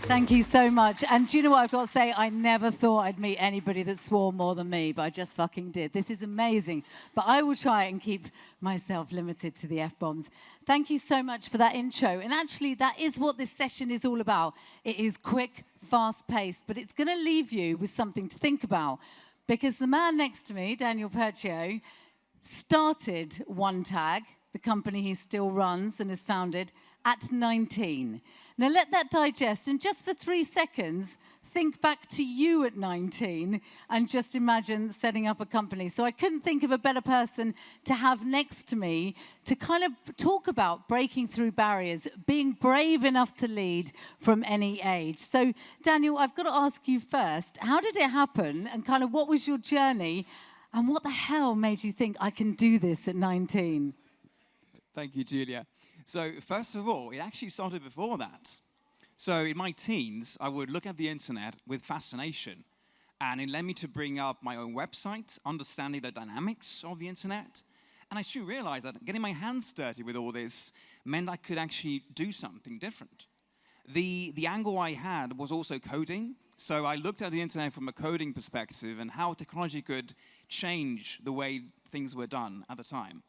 Thank you so much. And do you know what I've got to say? I never thought I'd meet anybody that swore more than me, but I just fucking did. This is amazing. But I will try and keep myself limited to the F-bombs. Thank you so much for that intro. And actually, that is what this session is all about. It is quick, fast-paced, but it's going to leave you with something to think about. Because the man next to me, Daniel Percio, started OneTag, the company he still runs and has founded, at 19. Now let that digest, and just for 3 seconds, think back to you at 19 and just imagine setting up a company. So I couldn't think of a better person to have next to me to kind of talk about breaking through barriers, being brave enough to lead from any age. So Daniel, I've got to ask you first, how did it happen and kind of what was your journey and what the hell made you think I can do this at 19? Thank you, Julia. So first of all, it actually started before that. So in my teens, I would look at the internet with fascination, and it led me to bring up my own website, understanding the dynamics of the internet. And I soon realized that getting my hands dirty with all this meant I could actually do something different. The angle I had was also coding. So I looked at the internet from a coding perspective and how technology could change the way things were done at the time.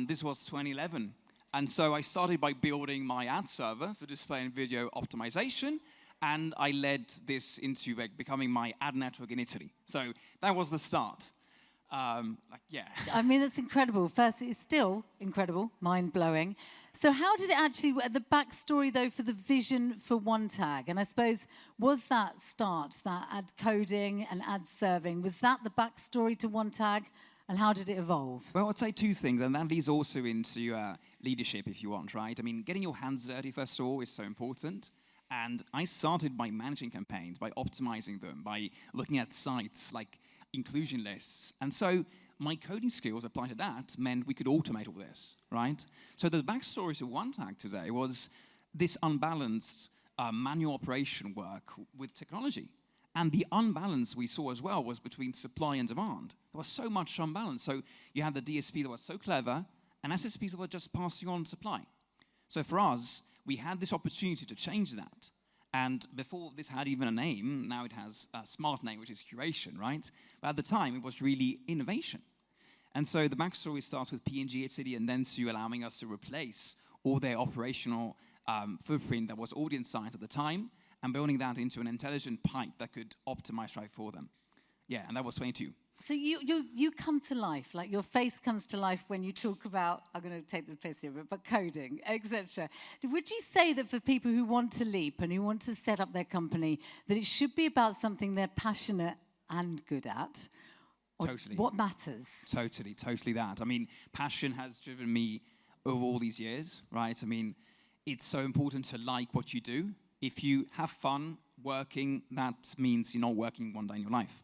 This was 2011. And so I started by building my ad server for display and video optimization, and I led this into becoming my ad network in Italy. So that was the start. Yeah. I mean, it's incredible. First, it's still incredible, mind-blowing. So how did it actually, the backstory, though, for the vision for OneTag, and I suppose, was that start, that ad coding and ad serving, was that the backstory to OneTag? And how did it evolve? Well, I'd say two things, and that leads also into leadership, if you want, right? I mean, getting your hands dirty, first of all, is so important. And I started by managing campaigns, by optimizing them, by looking at sites like inclusion lists. And so my coding skills applied to that meant we could automate all this, right? So the backstory to OneTag today was this unbalanced manual operation work with technology. And the unbalance we saw as well was between supply and demand. There was so much unbalance. So you had the DSP that was so clever, and SSPs that were just passing on supply. So for us, we had this opportunity to change that. And before this had even a name, now it has a smart name, which is curation, right? But at the time, it was really innovation. And so the backstory starts with P&G Italy and then Sue allowing us to replace all their operational footprint that was audience size at the time, and building that into an intelligent pipe that could optimize right for them. Yeah, and that was 22. So you come to life, like your face comes to life when you talk about, I'm going to take the piss here, but coding, etc. Would you say that for people who want to leap and who want to set up their company, that it should be about something they're passionate and good at? Or totally. What matters? Totally that. I mean, passion has driven me over all these years, right? I mean, it's so important to like what you do. If you have fun working, that means you're not working one day in your life.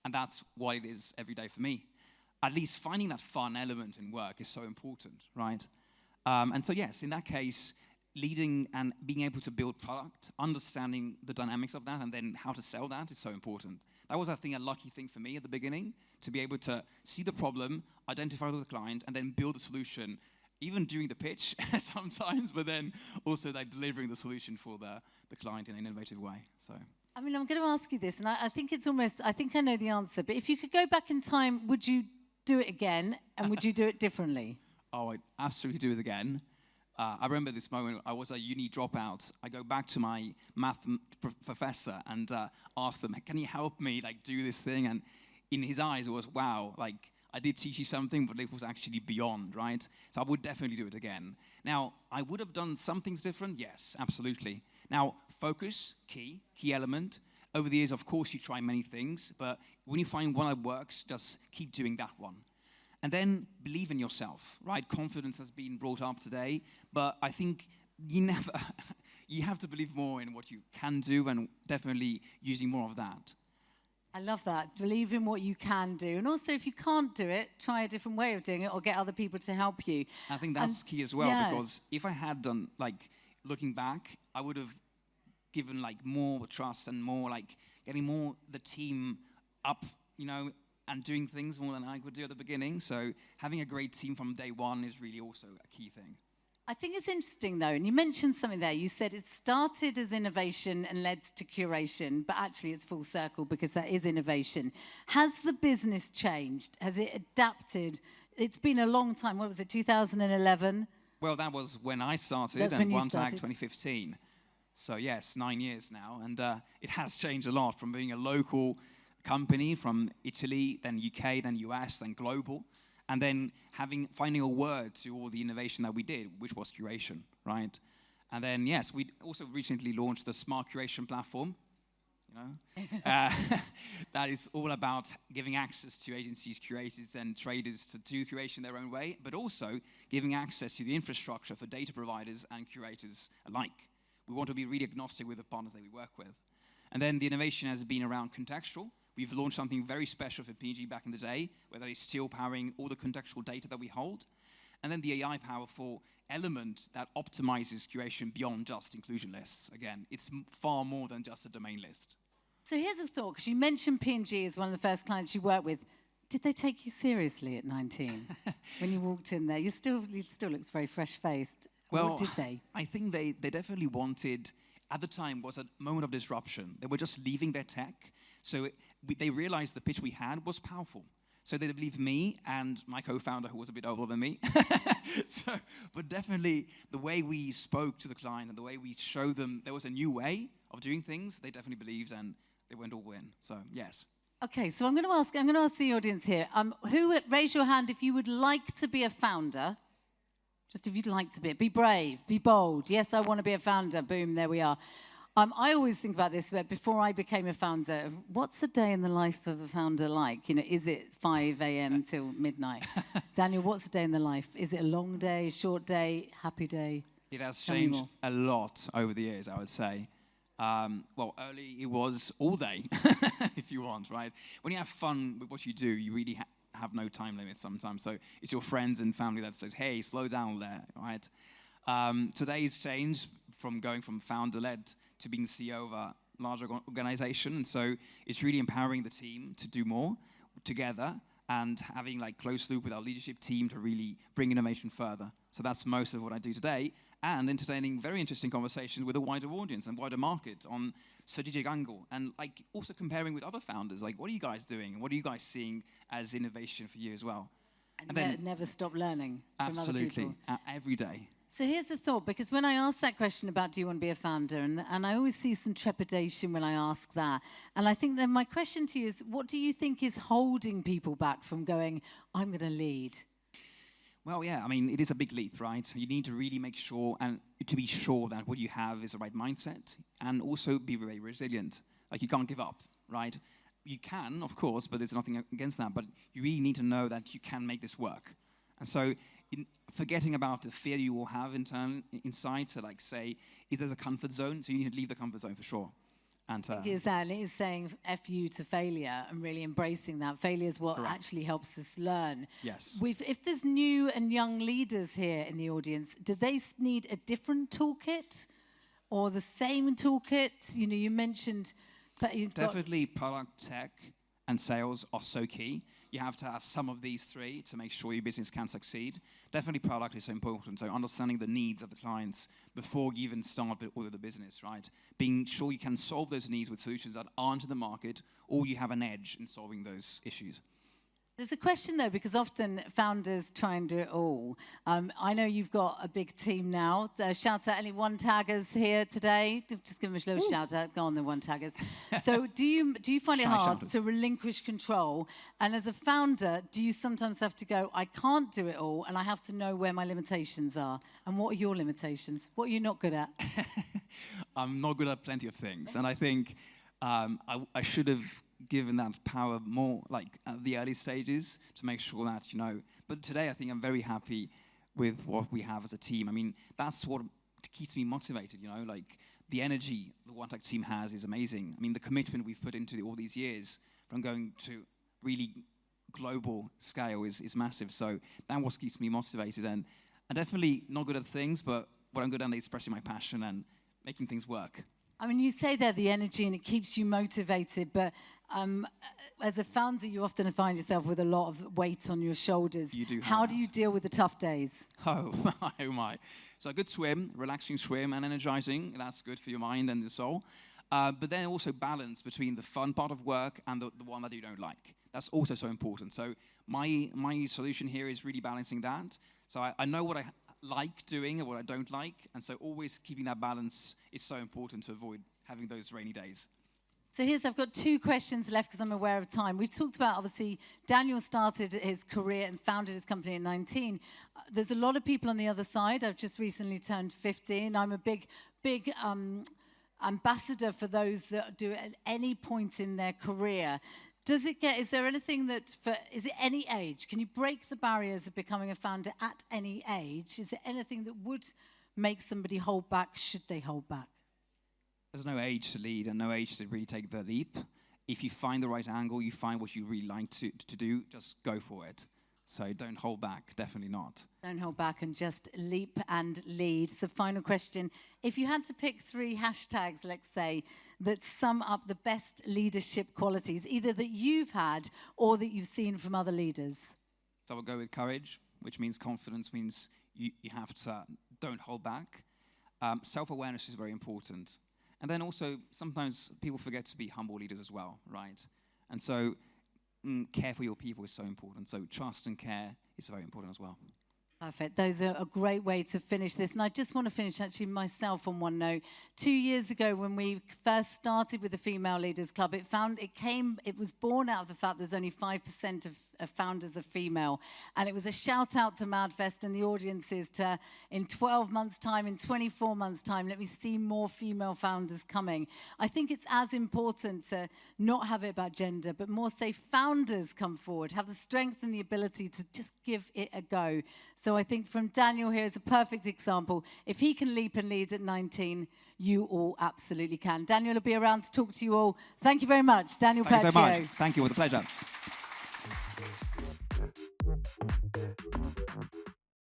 And that's what it is every day for me. At least finding that fun element in work is so important, right? And so yes, in that case, leading and being able to build product, understanding the dynamics of that, and then how to sell that is so important. That was, I think, a lucky thing for me at the beginning, to be able to see the problem, identify with the client, and then build a solution, even during the pitch sometimes, but then also like delivering the solution for the client in an innovative way. So, I mean, I'm going to ask you this, and I think it's almost, I think I know the answer, but if you could go back in time, would you do it again, and would you do it differently? Oh, I'd absolutely do it again. I remember this moment, I was a uni dropout. I go back to my math professor and ask them, can you help me like do this thing? And in his eyes, it was, wow, like, I did teach you something, but it was actually beyond, right? So I would definitely do it again. Now, I would have done some things different, yes, absolutely. Now, focus, key element. Over the years, of course, you try many things, but when you find one that works, just keep doing that one. And then believe in yourself, right? Confidence has been brought up today, but I think you have to believe more in what you can do and definitely using more of that. I love that. Believe in what you can do. And also, if you can't do it, try a different way of doing it or get other people to help you. I think that's key as well, because if I had done, like, looking back, I would have given, like, more trust and more, like, getting more the team up, you know, and doing things more than I would do at the beginning. So having a great team from day one is really also a key thing. I think it's interesting, though, and you mentioned something there. You said it started as innovation and led to curation, but actually it's full circle because that is innovation. Has the business changed? Has it adapted? It's been a long time. What was it, 2011? Well, that was when I started, That's and when you One Tag started. 2015. So yes, 9 years now, and it has changed a lot from being a local company from Italy, then UK, then US, then global, and then finding a word to all the innovation that we did, which was curation, right? And then yes, we also recently launched the Smart Curation platform. You know, that is all about giving access to agencies, curators, and traders to do curation their own way, but also giving access to the infrastructure for data providers and curators alike. We want to be really agnostic with the partners that we work with. And then the innovation has been around contextual. We've launched something very special for P&G back in the day, where that is still powering all the contextual data that we hold. And then the AI powerful element that optimizes curation beyond just inclusion lists. Again, it's far more than just a domain list. So here's a thought, because you mentioned P&G as one of the first clients you worked with. Did they take you seriously at 19 when you walked in there? You still looks very fresh-faced. Well, what did they? I think they definitely wanted, at the time, was a moment of disruption. They were just leaving their tech. So they realized the pitch we had was powerful. So they believed me and my co-founder, who was a bit older than me. But definitely the way we spoke to the client and the way we showed them there was a new way of doing things, they definitely believed, and they went all in. So yes. Okay, so I'm going to ask the audience here. Raise your hand if you would like to be a founder. Just if you'd like to be brave, be bold. Yes, I want to be a founder. Boom, there we are. I always think about this, but before I became a founder, what's a day in the life of a founder like? You know, is it 5 a.m. till midnight? Daniel, what's a day in the life? Is it a long day, short day, happy day? It has changed a lot over the years, I would say. Well, early it was all day, if you want, right? When you have fun with what you do, you really have no time limit sometimes. So it's your friends and family that says, hey, slow down there, right? Today's changed from going from founder-led to being CEO of a larger organization. And so it's really empowering the team to do more together and having like close loop with our leadership team to really bring innovation further. So that's most of what I do today, and entertaining very interesting conversations with a wider audience and wider market on strategic angle, and like also comparing with other founders, like what are you guys doing? What are you guys seeing as innovation for you as well? And then never stop learning from other people. Absolutely, every day. So here's the thought, because when I ask that question about do you want to be a founder, and I always see some trepidation when I ask that, and I think then my question to you is, what do you think is holding people back from going, I'm going to lead? Well, yeah, I mean, it is a big leap, right? You need to really make sure and to be sure that what you have is the right mindset, and also be very resilient. Like, you can't give up, right? You can, of course, but there's nothing against that, but you really need to know that you can make this work. And so forgetting about the fear you will have inside to like say, if there's a comfort zone, so you need to leave the comfort zone for sure. And exactly, it's saying F you to failure and really embracing that. Failure is what actually helps us learn. Yes. If there's new and young leaders here in the audience, do they need a different toolkit or the same toolkit? You know, you mentioned... But definitely product, tech, and sales are so key. You have to have some of these three to make sure your business can succeed. Definitely product is so important. So understanding the needs of the clients before you even start with the business, right? Being sure you can solve those needs with solutions that aren't in the market, or you have an edge in solving those issues. There's a question, though, because often founders try and do it all. I know you've got a big team now. Shout out any one-taggers here today. Just give them a little shout out. Go on, the one-taggers. So do you find it hard to relinquish control? And as a founder, do you sometimes have to go, I can't do it all, and I have to know where my limitations are? And what are your limitations? What are you not good at? I'm not good at plenty of things. And I think I should have given that power more like at the early stages to make sure that, you know, but today I think I'm very happy with what we have as a team. I mean, that's what keeps me motivated, you know, like the energy the One Tag team has is amazing. I mean, the commitment we've put into all these years from going to really global scale is massive. So that what keeps me motivated, and I'm definitely not good at things, but what I'm good at is expressing my passion and making things work. I mean, you say there the energy and it keeps you motivated, but as a founder, you often find yourself with a lot of weight on your shoulders. You do have How that. do you deal with the tough days? Oh, oh my. So a good swim, relaxing swim and energizing, that's good for your mind and your soul. But then also balance between the fun part of work and the one that you don't like. That's also so important. So my solution here is really balancing that. So I know what I like doing and what I don't like. And so always keeping that balance is so important to avoid having those rainy days. So I've got 2 questions left because I'm aware of time. We've talked about, obviously, Daniel started his career and founded his company at 19. There's a lot of people on the other side. I've just recently turned 50, and I'm a big ambassador for those that do it at any point in their career. Is there anything is it any age? Can you break the barriers of becoming a founder at any age? Is there anything that would make somebody hold back, should they hold back? There's no age to lead and no age to really take the leap. If you find the right angle, you find what you really like to do, just go for it. So don't hold back, definitely not. Don't hold back and just leap and lead. So final question, if you had to pick 3 hashtags, let's say, that sum up the best leadership qualities, either that you've had or that you've seen from other leaders. So we'll go with courage, which means confidence, means you have to don't hold back. Self-awareness is very important. And then also, sometimes people forget to be humble leaders as well, right? And so care for your people is so important. So trust and care is very important as well. Perfect. Those are a great way to finish this. And I just want to finish actually myself on one note. 2 years ago, when we first started with the Female Leaders Club, it was born out of the fact there's only 5% of founders are female. And it was a shout out to Madfest and the audiences to, in 12 months' time, in 24 months' time, let me see more female founders coming. I think it's as important to not have it about gender, but more say founders come forward, have the strength and the ability to just give it a go. So I think from Daniel here is a perfect example. If he can leap and lead at 19, you all absolutely can. Daniel will be around to talk to you all. Thank you very much. Daniel Paccio. Thank you so much. Thank you. It was a pleasure.